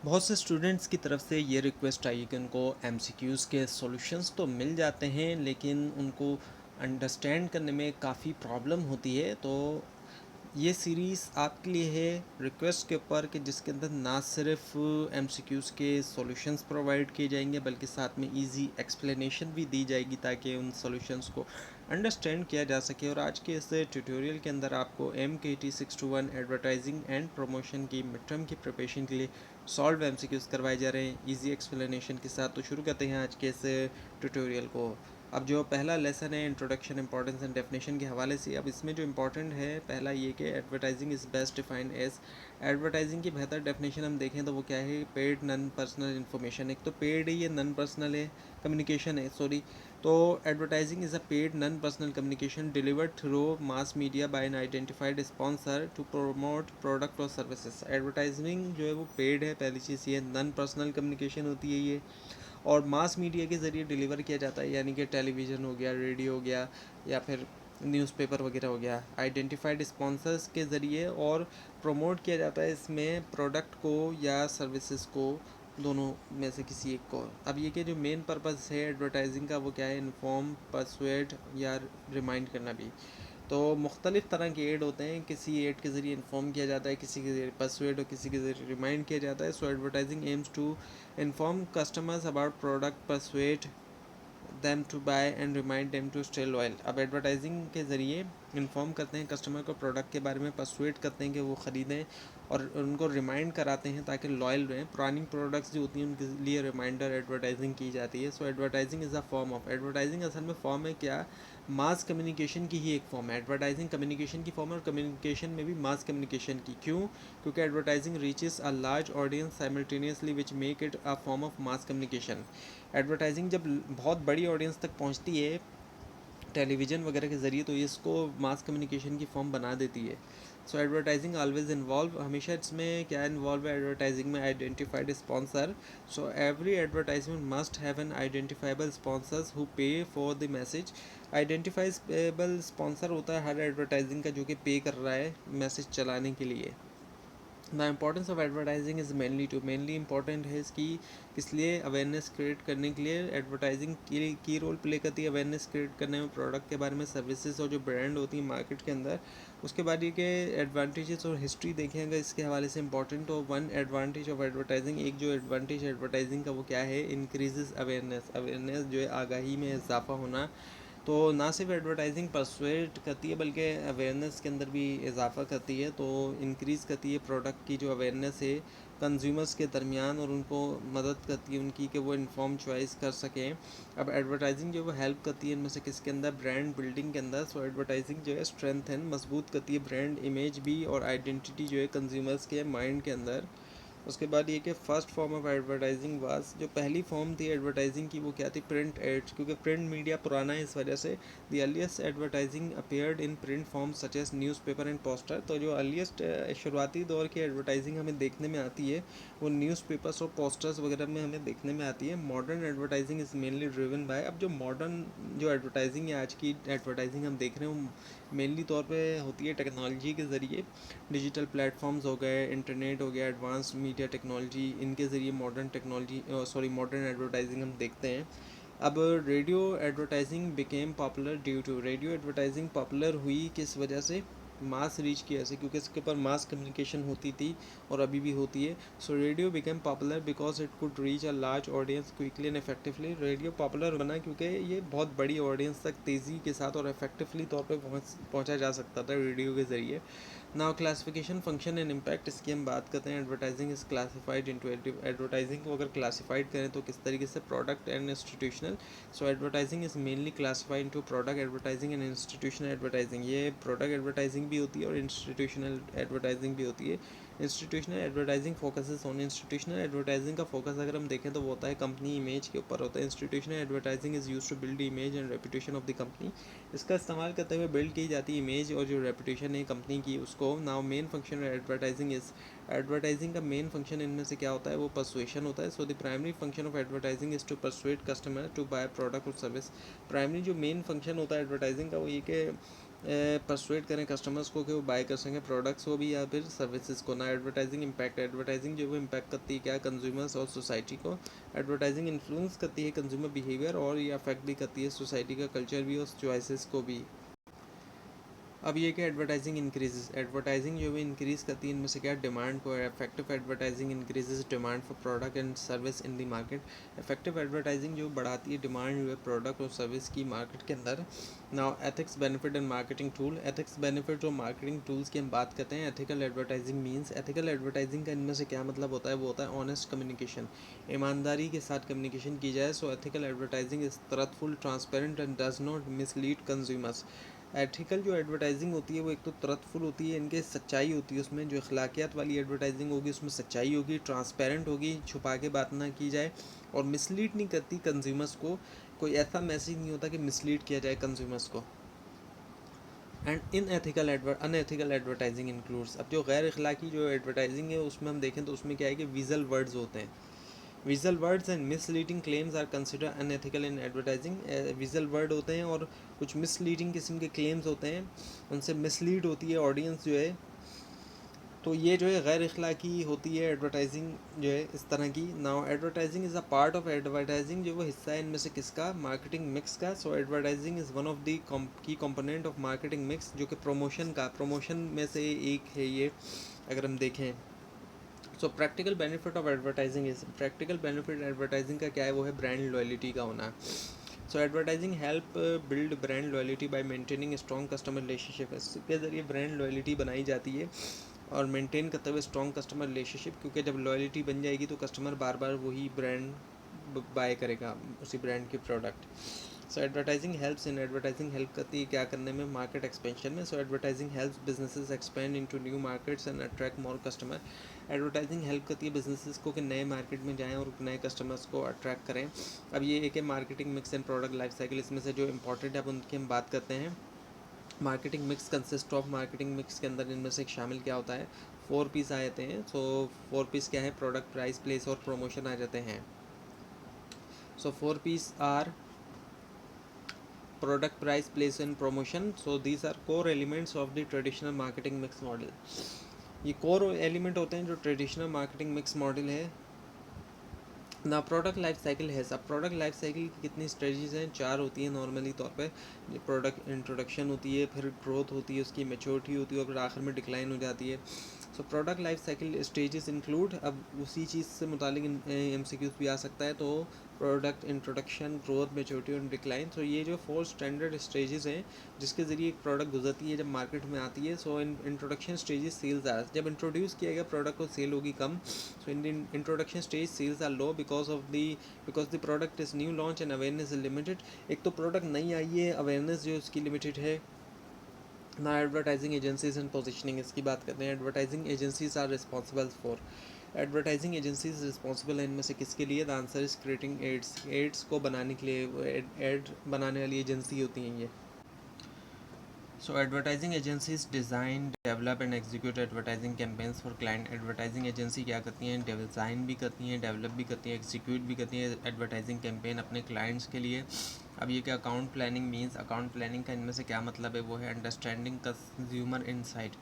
बहुत से स्टूडेंट्स की तरफ से ये रिक्वेस्ट आई कि उनको एमसीक्यूज़ के सॉल्यूशंस तो मिल जाते हैं, लेकिन उनको अंडरस्टैंड करने में काफ़ी प्रॉब्लम होती है। तो ये सीरीज़ आपके लिए है रिक्वेस्ट के ऊपर कि जिसके अंदर ना सिर्फ एमसीक्यूज़ के सॉल्यूशंस प्रोवाइड किए जाएंगे, बल्कि साथ में इजी एक्सप्लेनेशन भी दी जाएगी ताकि उन सॉल्यूशंस को अंडरस्टैंड किया जा सके। और आज के इस ट्यूटोरियल के अंदर आपको MKT621 एडवर्टाइजिंग एंड प्रमोशन की मिड टर्म की प्रिपरेशन के लिए सॉल्व एमसीक्यूज़ करवाए जा रहे हैं इजी एक्सप्लेनेशन के साथ। तो शुरू करते हैं आज के इस ट्यूटोरियल को। अब जो पहला लेसन है इंट्रोडक्शन इंपॉर्टेंस एंड डेफिनेशन के हवाले से, अब इसमें जो इंपॉर्टेंट है पहला ये कि advertising is best defined as, advertising की बेहतर डेफिनेशन हम देखें तो वो क्या है, पेड नॉन पर्सनल इन्फॉर्मेशन। एक तो पेड है, ये नॉन पर्सनल है, कम्युनिकेशन है सॉरी। तो advertising is a paid non personal communication delivered through mass media by an identified sponsor to promote product और सर्विसेज। एडवर्टाइजिंग जो है वो पेड है, पहली चीज़ ये नॉन पर्सनल कम्युनिकेशन होती है ये, और मास मीडिया के ज़रिए डिलीवर किया जाता है, यानी कि टेलीविज़न हो गया, रेडियो हो गया, या फिर न्यूज़पेपर वगैरह हो गया, आइडेंटिफाइड स्पॉन्सर्स के ज़रिए, और प्रमोट किया जाता है इसमें प्रोडक्ट को या सर्विसेज को, दोनों में से किसी एक को। अब ये कि जो मेन पर्पस है एडवर्टाइजिंग का वो क्या है, इन्फॉर्म, परसुएड या रिमाइंड करना भी। तो मुख्तलिफ़ तरह के एड होते हैं, किसी एड के ज़रिए इन्फॉर्म किया जाता है, किसी के ज़रिए परसुएड और किसी के ज़रिए रिमाइंड किया जाता है। So advertising aims to inform customers about product, persuade them to buy and remind them to stay loyal. अब एडवर्टाइजिंग के ज़रिए इन्फॉर्म करते हैं कस्टमर को प्रोडक्ट के बारे में, परसुएड करते हैं कि वो ख़रीदें, और उनको रिमाइंड कराते हैं ताकि लॉयल रहें। पुरानी प्रोडक्ट्स जो होती हैं उनके लिए रिमाइंडर एडवर्टाइजिंग की जाती है। So advertising is a form of, advertising असल में फॉर्म है क्या, मास कम्युनिकेशन की ही एक फॉर्म है। एडवर्टाइजिंग कम्युनिकेशन की फॉर्म है, और कम्युनिकेशन में भी मास कम्युनिकेशन की। क्यों? क्योंकि advertising reaches a large audience simultaneously which make it a form of mass communication. Advertising जब बहुत बड़ी ऑडियंस तक पहुंचती है टेलीविज़न वगैरह के ज़रिए, तो इसको मास कम्युनिकेशन की फॉर्म बना देती है। सो एडवर्टाइजिंग ऑलवेज इन्वॉल्व, हमेशा इसमें क्या इन्वॉल्व है एडवर्टाइजिंग में, identified sponsor. So every advertisement must have an identifiable sponsors who पे for the message. Identifiable sponsor होता है हर एडवर्टाइजिंग का जो कि पे कर रहा है मैसेज चलाने के लिए। The importance of advertising is mainly important है इसकी, इसलिए अवेयरनेस क्रिएट करने के लिए एडवर्टाइजिंग की रोल प्ले करती है अवेयरनेस क्रिएट करने में, प्रोडक्ट के बारे में, सर्विसेज और जो ब्रांड होती है मार्केट के अंदर। उसके बाद ये कि एडवांटेजेस और हिस्ट्री देखें अगर इसके हवाले से इंपॉर्टेंट, तो वन एडवांटेज ऑफ एडवर्टाइजिंग, एक जो एडवांटेज एडवर्टाइजिंग का वो क्या है, इंक्रीजेज अवेयरनेस, अवेयरनेस जो है आगाही में इजाफा होना। तो ना सिर्फ एडवर्टाइजिंग परसुएट करती है बल्कि अवेयरनेस के अंदर भी इजाफा करती है, तो इंक्रीज़ करती है प्रोडक्ट की जो अवेयरनेस है कंज्यूमर्स के दरमियान, और उनको मदद करती है उनकी कि वो इन्फॉर्म चॉइस कर सकें। अब एडवर्टाइजिंग जो वो हेल्प करती है इनमें से किसके अंदर, ब्रांड बिल्डिंग के अंदर। सो एडवर्टाइजिंग जो है स्ट्रेंथन, मजबूत करती है ब्रांड इमेज भी और आइडेंटिटी जो है कंज्यूमर्स के माइंड के अंदर। उसके बाद ये कि first form of advertising was, जो पहली फॉर्म थी एडवर्टाइजिंग की वो क्या थी, प्रिंट एड्स, क्योंकि प्रिंट मीडिया पुराना है इस वजह से। The earliest advertising appeared in print form such as newspaper and poster. तो जो अर्लीस्ट शुरुआती दौर की एडवर्टाइजिंग हमें देखने में आती है वो न्यूज़पेपर्स और पोस्टर्स वगैरह में हमें देखने में आती है। Modern advertising is mainly driven by, अब जो मॉडर्न जो एडवर्टाइजिंग है आज की एडवर्टाइजिंग हम देख रहे हैं वो मेनली तौर पे होती है टेक्नोलॉजी के ज़रिए। डिजिटल प्लेटफॉर्म्स हो गए, इंटरनेट हो गया, एडवांस मीडिया टेक्नोलॉजी, इनके ज़रिए मॉडर्न एडवर्टाइजिंग हम देखते हैं। अब radio advertising became popular due to, radio advertising popular हुई किस वजह से, मास रीच की वजह से, क्योंकि इसके ऊपर मास कम्युनिकेशन होती थी और अभी भी होती है। So radio became popular because it could reach a large audience quickly and effectively. Radio popular बना क्योंकि ये बहुत बड़ी ऑडियंस तक तेज़ी के साथ और इफेक्टिवली तौर पे पहुंचा जा सकता था रेडियो के ज़रिए। Now classification, function and impact, इसकी हम बात करते हैं। Advertising is classified into, advertising को अगर क्लासिफाइड करें तो किस तरीके से, product and institutional. So advertising is mainly classified into product advertising and institutional advertising. ये प्रोडक्ट एडवर्टाइजिंग भी होती है और इंस्टीट्यूशनल एडवर्टाइजिंग भी होती है। Institutional advertising focuses on, institutional advertising का फोकस अगर हम देखें तो वो होता है कंपनी इमेज के ऊपर होता है। Institutional advertising is use to build image and reputation of the company, इसका इस्तेमाल करते हुए बिल्ड की जाती है इमेज और जो रेपुटेशन है कंपनी की उसको। Now main function advertising is, advertising का मेन फंक्शन इनमें से क्या होता है, वो परसुएशन होता है। So the primary function of advertising is to persuade customer to buy product और सर्विस। प्राइमरी जो मेन फंक्शन होता है एडवर्टाइजिंग का वो ये कि परसुएट करें कस्टमर्स को कि वो बाय कर सकें प्रोडक्ट्स को भी या फिर सर्विसेज को ना। एडवर्टाइजिंग इम्पैक्ट, एडवर्टाइजिंग जो है वो इम्पैक्ट करती है क्या, कंज्यूमर्स और सोसाइटी को। एडवर्टाइजिंग इन्फ्लुएंस करती है कंज्यूमर बिहेवियर और ये अफेक्ट भी करती है सोसाइटी का कल्चर भी और चॉइसेस को भी। अब ये कि एडवर्टाइजिंग इंक्रीजेस, एडवर्टाइजिंग जो है इंक्रीज़ करती है इनमें से क्या, डिमांड को। Effective advertising increases demand for product and service in the market. Effective advertising जो बढ़ाती है डिमांड जो है प्रोडक्ट और सर्विस की मार्केट के अंदर। Now ethics benefit and marketing tool, ethics benefit और मार्केटिंग टूल्स की हम बात करते हैं। Ethical advertising means, ethical advertising का इनमें से क्या मतलब होता है, वो होता है ऑनेस्ट कम्युनिकेशन, ईमानदारी के साथ कम्युनिकेशन की जाए। So ethical advertising is truthful, transparent and does not mislead consumers. Ethical जो एडवर्टाइजिंग होती है वो एक तो ट्रथफुल होती है, इनके सच्चाई होती है उसमें, जो अखलाकियात वाली एडवर्टाइजिंग होगी उसमें सच्चाई होगी, ट्रांसपेरेंट होगी, छुपा के बात ना की जाए, और मिसलीड नहीं करती कंज्यूमर्स को। कोई ऐसा मैसेज नहीं होता कि मिसलीड किया जाए कंज्यूमर्स को। And in ethical unethical advertising includes, अब जो गैर अखलाकी जो एडवर्टाइजिंग है उसमें हम देखें तो उसमें क्या है कि विजल वर्ड्स होते हैं। Visual words and misleading claims are consider unethical in advertising. Visual word होते हैं और कुछ मिसलीडिंग किस्म के क्लेम्स होते हैं, उनसे मिसलीड होती है ऑडियंस जो है, तो ये जो है गैर अखलाकी होती है एडवर्टाइजिंग जो है इस तरह की। Now advertising is a part of advertising, जो वो हिस्सा है इनमें से किसका, मार्केटिंग मिक्स का। So advertising is one of the key component of marketing mix, जो कि प्रमोशन का, प्रमोशन में से एक है ये अगर हम देखें। So practical benefit of advertising is, practical benefit advertising का क्या है, वो है ब्रांड लॉयल्टी का होना। So advertising help build brand loyalty by maintaining strong customer relationship, इसके ज़रिए ब्रांड लॉयल्टी बनाई जाती है और मेंटेन करते हुए स्ट्रॉन्ग कस्टमर रिलेशनशिप, क्योंकि जब लॉयल्टी बन जाएगी तो कस्टमर बार बार वही ब्रांड बाय करेगा, उसी ब्रांड के product. So advertising helps in, advertising help करती है क्या करने में, मार्केट एक्सपेंशन में। So advertising helps businesses expand into new markets and attract more customer. Advertising help करती है बिजनेसेस को कि नए मार्केट में जाएं और नए कस्टमर्स को अट्रैक्ट करें। अब ये एक है marketing mix and product life cycle, इसमें से जो इंपॉर्टेंट है अब उनकी हम बात करते हैं। Marketing mix consist of, marketing mix के अंदर इनमें से शामिल क्या होता है, 4 पीस आ जाते हैं। सो 4 पीस क्या है, प्रोडक्ट, प्राइस, प्लेस और प्रमोशन आ जाते हैं। सो 4 Ps are product, price, place and promotion. So these are core elements of the traditional marketing mix model. ये core एलिमेंट होते हैं जो ट्रेडिशनल मार्केटिंग मिक्स मॉडल है ना। प्रोडक्ट लाइफ साइकिल है, सब प्रोडक्ट लाइफ साइकिल की कितनी स्टेजेस हैं, 4 होती हैं नॉर्मली तौर पे। प्रोडक्ट इंट्रोडक्शन होती है, फिर ग्रोथ होती है, उसकी मैच्योरिटी होती है और फिर आखिर में डिक्लाइन हो जाती है। So product life cycle stages include, अब उसी चीज़ से मुतालिक MCQs भी आ सकता है, तो प्रोडक्ट इंट्रोडक्शन, ग्रोथ, मैच्योरिटी और डिक्लाइन। सो ये जो 4 स्टैंडर्ड स्टेजेस हैं जिसके ज़रिए एक प्रोडक्ट गुजरती है जब मार्केट में आती है। So in introduction stages sales are, जब इंट्रोड्यूस किया गया प्रोडक्ट को सेल होगी कम। So in introduction stage sales are low because the product is new launch and awareness is limited. एक तो प्रोडक्ट नई आई है, अवेयरनेस जो उसकी लिमिटेड है ना। एडवर्टाइजिंग एजेंसीज एंड पोजिशनिंग, इसकी बात करते हैं। Advertising agencies are responsible for, advertising agencies responsible है इनमें से किसके लिए, the answer is creating ads, ads को बनाने के लिए एड बनाने वाली एजेंसी होती हैं ये। So advertising agencies design, develop and execute advertising campaigns for client. Advertising agency क्या करती हैं, डिज़ाइन भी करती हैं, डेवलप भी करती हैं, एग्जीक्यूट भी करती हैं एडवर्टाइजिंग कैंपेन अपने क्लाइंट्स के लिए। अब ये क्या, account planning means, account planning का इनमें से क्या मतलब है, वो है अंडरस्टैंडिंग कंज्यूमर इनसाइट,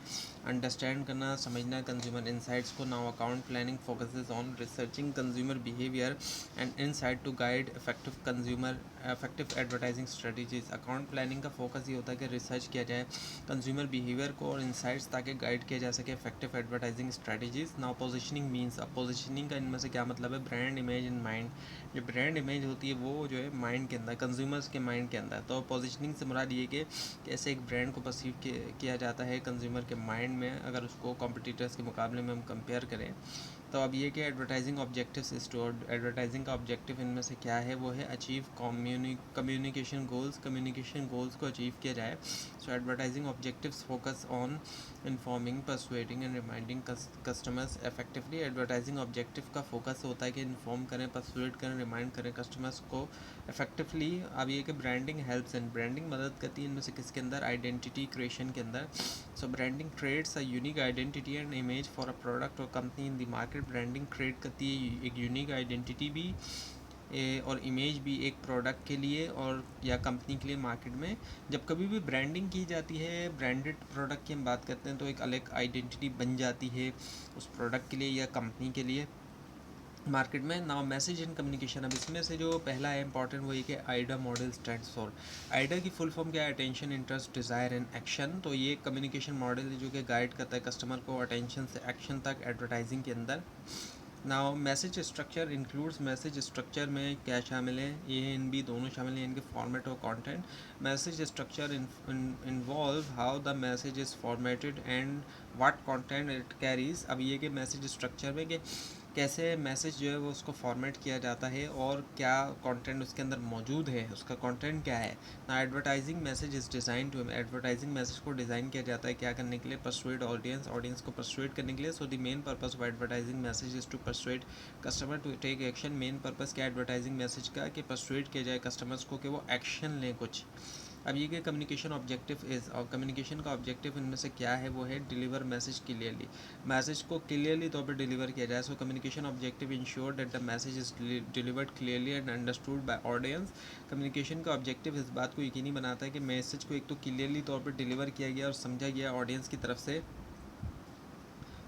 अंडरस्टैंड करना, समझना कंज्यूमर इनसाइट्स को। Now account planning focuses on researching consumer behaviour and insight to guide effective advertising strategies. Account planning का फोकस ये होता है कि रिसर्च किया जाए कंज्यूमर बिहेवियर को और इनसाइट्स ताकि गाइड किया जा सके effective advertising strategies. Now positioning means, अब पोजिशनिंग का इनमें से क्या मतलब है, ब्रांड इमेज इन माइंड, जो ब्रांड इमेज होती है वो जो है माइंड के अंदर, कंज्यूमर्स के माइंड के अंदर। तो पोजिशनिंग से मुराद ये कि कैसे एक ब्रांड को परसीव किया जाता है कंज्यूमर के माइंड में, अगर उसको कॉम्पिटिटर्स के मुकाबले में हम कंपेयर करें। तो अब ये कि एडवर्टाइजिंग ऑब्जेक्टिव्स स्टोर्ड, एडवर्टाइजिंग का ऑब्जेक्टिव इनमें से क्या है, वो है achieve communication goals, communication goals को अचीव किया जाए। So advertising objectives focus on informing, persuading and reminding customers effectively. Advertising objective का फोकस होता है कि इन्फॉर्म करें, परसुएड करें, रिमाइंड करें कस्टमर्स को इफेक्टिवली। अब ये कि ब्रांडिंग हेल्प्स एंड, ब्रांडिंग मदद करती है इनमें से किसके अंदर, आइडेंटिटी क्रिएशन के अंदर। So branding creates a unique identity and image for a product or company in the market. Branding create करती है एक यूनिक आइडेंटिटी भी और इमेज भी एक प्रोडक्ट के लिए और या कंपनी के लिए मार्केट में जब कभी भी ब्रांडिंग की जाती है, ब्रांडेड प्रोडक्ट की हम बात करते हैं, तो एक अलग आइडेंटिटी बन जाती है उस प्रोडक्ट के लिए या कंपनी के लिए मार्केट में। नाउ मैसेज एंड कम्युनिकेशन, अब इसमें से जो पहला है इंपॉर्टेंट वो ये कि Aida model stands for. Aida की फुल फॉर्म क्या है? Attention, interest, desire and action. तो ये कम्युनिकेशन मॉडल है जो कि गाइड करता है कस्टमर को अटेंशन से एक्शन तक एडवर्टाइजिंग के अंदर। Now message structure includes, message structure में क्या शामिल है? ए एंड बी दोनों शामिल हैं, इनके फॉर्मेट और content. Message structure involve how the message is formatted and what content it carries. अब ये कि मैसेज स्ट्रक्चर में कि कैसे मैसेज जो है वो उसको फॉर्मेट किया जाता है और क्या कंटेंट उसके अंदर मौजूद है, उसका कंटेंट क्या है ना। Advertising message is design to, advertising message को डिज़ाइन किया जाता है क्या करने के लिए? परसुएड ऑडियंस, ऑडियंस को परसुएड करने के लिए। So the main purpose of advertising message is to persuade customer to take action. Main purpose क्या एडवर्टाइजिंग मैसेज का? कि परसुएड किया जाए कस्टमर्स को कि वो एक्शन लें कुछ। अब ये कि कम्युनिकेशन ऑब्जेक्टिव इज़, और कम्युनिकेशन का ऑब्जेक्टिव इनमें से क्या है? वो है डिलीवर मैसेज क्लियरली, मैसेज को क्लियरली तौर पर डिलीवर किया जाए। So communication objective ensure that the message is delivered clearly and understood by audience. Communication का ऑब्जेक्टिव इस बात को यकीनी बनाता है कि मैसेज को एक तो क्लियरली तौर पर डिलीवर किया गया और समझा गया ऑडियंस की तरफ से।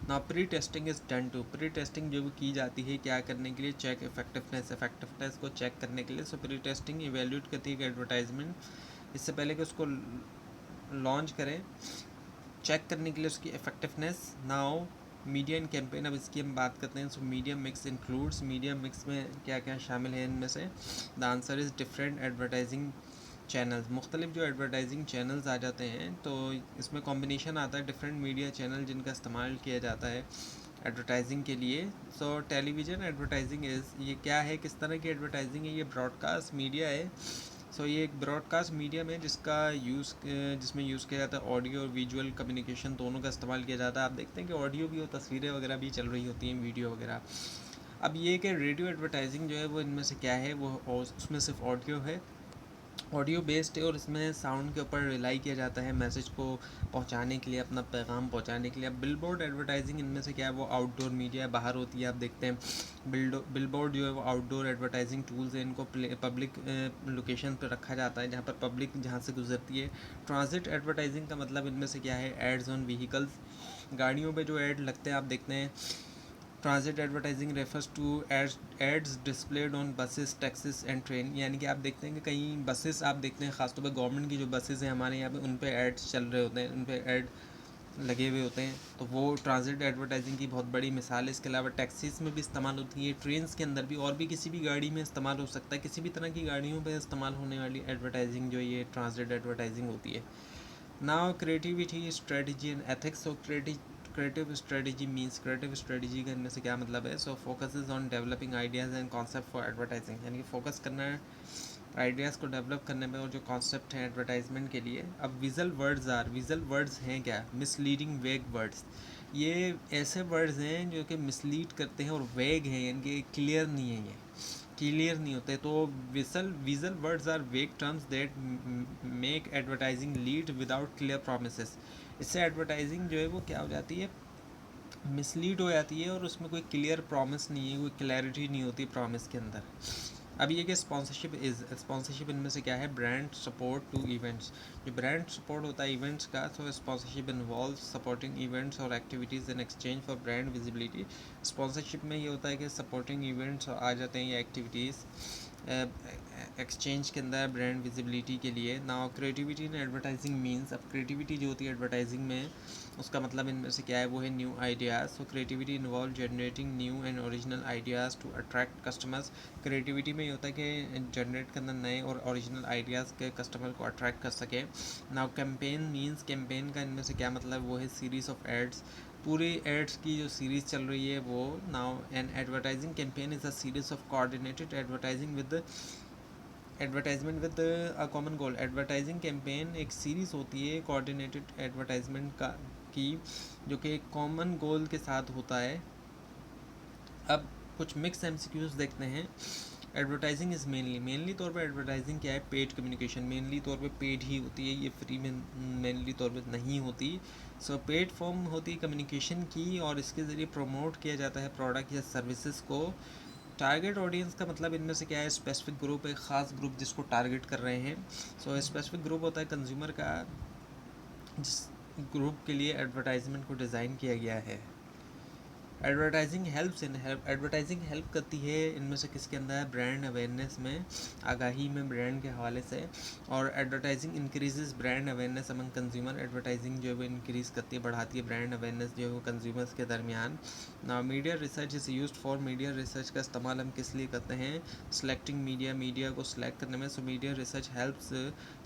ना pre testing is done to, pre testing जो की जाती है क्या करने के लिए? चेक इफेक्टिवनेस, इफेक्टिवनेस को चेक करने के लिए। सो प्री टेस्टिंग इवेल्यूएट करती है कि एडवर्टाइजमेंट इससे पहले कि उसको लॉन्च करें, चेक करने के लिए उसकी effectiveness. Now media and campaign, अब इसकी हम बात करते हैं। So media mix includes, media mix में क्या क्या शामिल है इनमें से? The answer is different advertising channels, मुख्तलिफ जो एडवर्टाइजिंग चैनल्स आ जाते हैं, तो इसमें कॉम्बिनेशन आता है डिफरेंट मीडिया चैनल जिनका इस्तेमाल किया जाता है एडवर्टाइजिंग के लिए। सो टेलीविज़न एडवर्टाइजिंग इज़, ये क्या है, किस तरह की एडवर्टाइजिंग है? ये ब्रॉडकास्ट मीडिया है। सो ये एक ब्रॉडकास्ट मीडियम है जिसमें यूज़ किया जाता है ऑडियो और विजुअल कम्युनिकेशन दोनों का इस्तेमाल किया जाता है। आप देखते हैं कि ऑडियो भी और तस्वीरें वगैरह भी चल रही होती हैं, वीडियो वगैरह। अब ये कि रेडियो एडवर्टाइजिंग जो है वो इनमें से क्या है? वो उसमें सिर्फ ऑडियो है, ऑडियो बेस्ड है और इसमें साउंड के ऊपर रिलाई किया जाता है मैसेज को पहुंचाने के लिए, अपना पैगाम पहुंचाने के लिए। अब बिलबोर्ड एडवर्टाइजिंग इनमें से क्या है? वो आउटडोर मीडिया बाहर होती है। आप देखते हैं बिलबोर्ड जो है वो आउटडोर एडवर्टाइजिंग टूल्स हैं, इनको पब्लिक लोकेशन पर रखा जाता है जहाँ पर पब्लिक जहाँ से गुजरती है। ट्रांजिट एडवर्टाइजिंग का मतलब इनमें से क्या है? एड्स ऑन व्हीकल्स, गाड़ियों पर जो एड लगते हैं आप देखते हैं। Transit advertising refers to ads displayed on buses, taxis and train, यानी कि आप देखते हैं कि कई बसेस आप देखते हैं, ख़ासतौर पर गवर्नमेंट की जो बसेस हैं हमारे यहाँ पे, उन पे एड्स चल रहे होते हैं, उन पे एड लगे हुए होते हैं, तो वो ट्रांजिट एडवर्टाइजिंग की बहुत बड़ी मिसाल है। इसके अलावा टैक्सीज़ में भी इस्तेमाल होती है, ट्रेन्स के अंदर भी, और भी किसी भी गाड़ी में इस्तेमाल हो सकता है, किसी भी तरह की गाड़ियों पर इस्तेमाल होने वाली एडवर्टाइजिंग जो ये ट्रांजिट एडवर्टाइजिंग होती है। Now creativity, strategy and ethics. So creative strategy means, creative strategy का इनमें से क्या मतलब है? So focuses on developing ideas and concept for advertising, यानी कि फोकस करना है आइडियाज़ को डेवलप करने में और जो कॉन्सेप्ट हैं एडवर्टाइजमेंट के लिए। अब विज़ुअल वर्ड्स हैं क्या? मिसलीडिंग वेग वर्ड्स, ये ऐसे वर्ड्स हैं जो कि मिसलीड करते हैं और वेग हैं, यानी कि क्लियर नहीं है, ये क्लियर नहीं होते। तो विजुअल वर्ड्स आर वेग terms that make advertising lead without clear promises. इससे एडवर्टाइजिंग जो है वो क्या हो जाती है? मिसलीड हो जाती है और उसमें कोई क्लियर प्रॉमिस नहीं है, कोई क्लैरिटी नहीं होती प्रॉमिस के अंदर। अब ये कि स्पॉन्सरशिप इनमें से क्या है? ब्रांड सपोर्ट टू इवेंट्स, जो ब्रांड सपोर्ट होता है इवेंट्स का, तो स्पॉन्सरशिप इन्वॉल्व सपोर्टिंग इवेंट्स और activities in exchange for brand visibility. Sponsorship में ये होता है कि सपोर्टिंग इवेंट्स आ जाते हैं या एक्टिविटीज़ एक्सचेंज के अंदर ब्रांड विजिबिलिटी के लिए। Now creativity in advertising means, अब क्रिएटिविटी जो होती है एडवर्टाइजिंग में, उसका मतलब इनमें से क्या है? वो है new ideas. So creativity involve generating new and original ideas to attract customers. Creativity में ये होता है कि जनरेट करना नए और ओरिजिनल आइडियाज़ के कस्टमर को अट्रैक्ट कर सके। नाउ कैंपेन मीन्स, कैंपेन का इनमें से क्या मतलब? वो है सीरीज़ ऑफ एड्स, पूरी एड्स की जो सीरीज़ चल रही है वो। Now N advertising campaign is a series of coordinated advertisement with a common goal. Advertising campaign एक सीरीज़ होती है कोऑर्डिनेटेड एडवर्टाइजमेंट का की, जो कि एक कॉमन गोल के साथ होता है। अब कुछ मिक्स एमसीक्यूज देखते हैं। एडवर्टाइजिंग इज़ मेनली तौर पर एडवर्टाइजिंग क्या है? पेड कम्युनिकेशन, मेनली तौर पे पेड ही होती है, ये फ्री में मेनली तौर पे नहीं होती। सो पेड फॉर्म होती है कम्युनिकेशन की और इसके ज़रिए प्रमोट किया जाता है प्रोडक्ट या सर्विसेज को टारगेट ऑडियंस का मतलब इनमें से क्या है, स्पेसिफिक ग्रुप, एक ख़ास ग्रुप जिसको टारगेट कर रहे हैं। सो स्पेसिफिक ग्रुप होता है कंज्यूमर का, जिस ग्रुप के लिए एडवर्टाइजमेंट को डिज़ाइन किया गया है। एडवर्टाइजिंग हेल्प करती है इनमें से किसके अंदर, ब्रांड अवेयरनेस में, आगाही में ब्रांड के हवाले से। और advertising increases brand awareness among consumer, advertising जो है वो इंक्रीज़ करती है, बढ़ाती है ब्रांड अवेयरनेस जो है वो कंज्यूमर्स के दरमियान। ना media research is used for, media research का इस्तेमाल हम किस लिए करते हैं, सेलेक्टिंग मीडिया को सिलेक्ट करने में। So media research helps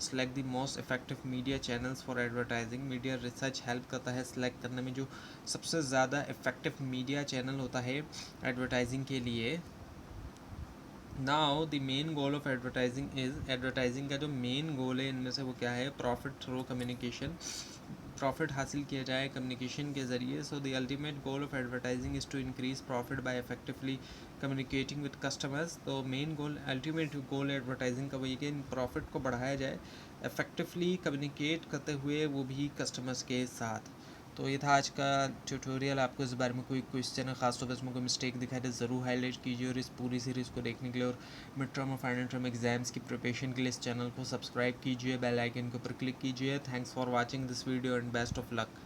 select the most effective media channels for advertising, media research help करता है सेलेक्ट करने में जो सबसे ज़्यादा इफ़ेक्टिव मीडिया चैनल होता है एडवर्टाइजिंग के लिए। Now the main goal of advertising is, advertising का जो मेन गोल है इनमें से वो क्या है, प्रॉफिट थ्रू कम्युनिकेशन, प्रॉफिट हासिल किया जाए कम्युनिकेशन के ज़रिए। So the ultimate goal of advertising is to increase profit by effectively communicating with customers. तो main goal, ultimate goal advertising का वही कि प्रॉफिट को बढ़ाया जाए इफ़ेक्टिवली कम्युनिकेट करते हुए, वो भी कस्टमर्स के साथ। तो ये था आज का ट्यूटोरियल। आपको इस बारे में कोई क्वेश्चन है, खासतौर पर इसमें कोई मिस्टेक दिखाई तो ज़रूर हाईलाइट कीजिए। और इस पूरी सीरीज़ को देखने के लिए और मिड टर्म और फाइनल टर्म एग्जाम्स की प्रिपरेशन के लिए इस चैनल को सब्सक्राइब कीजिए, बेल आइकन के ऊपर क्लिक कीजिए। Thanks for watching this video and best of luck.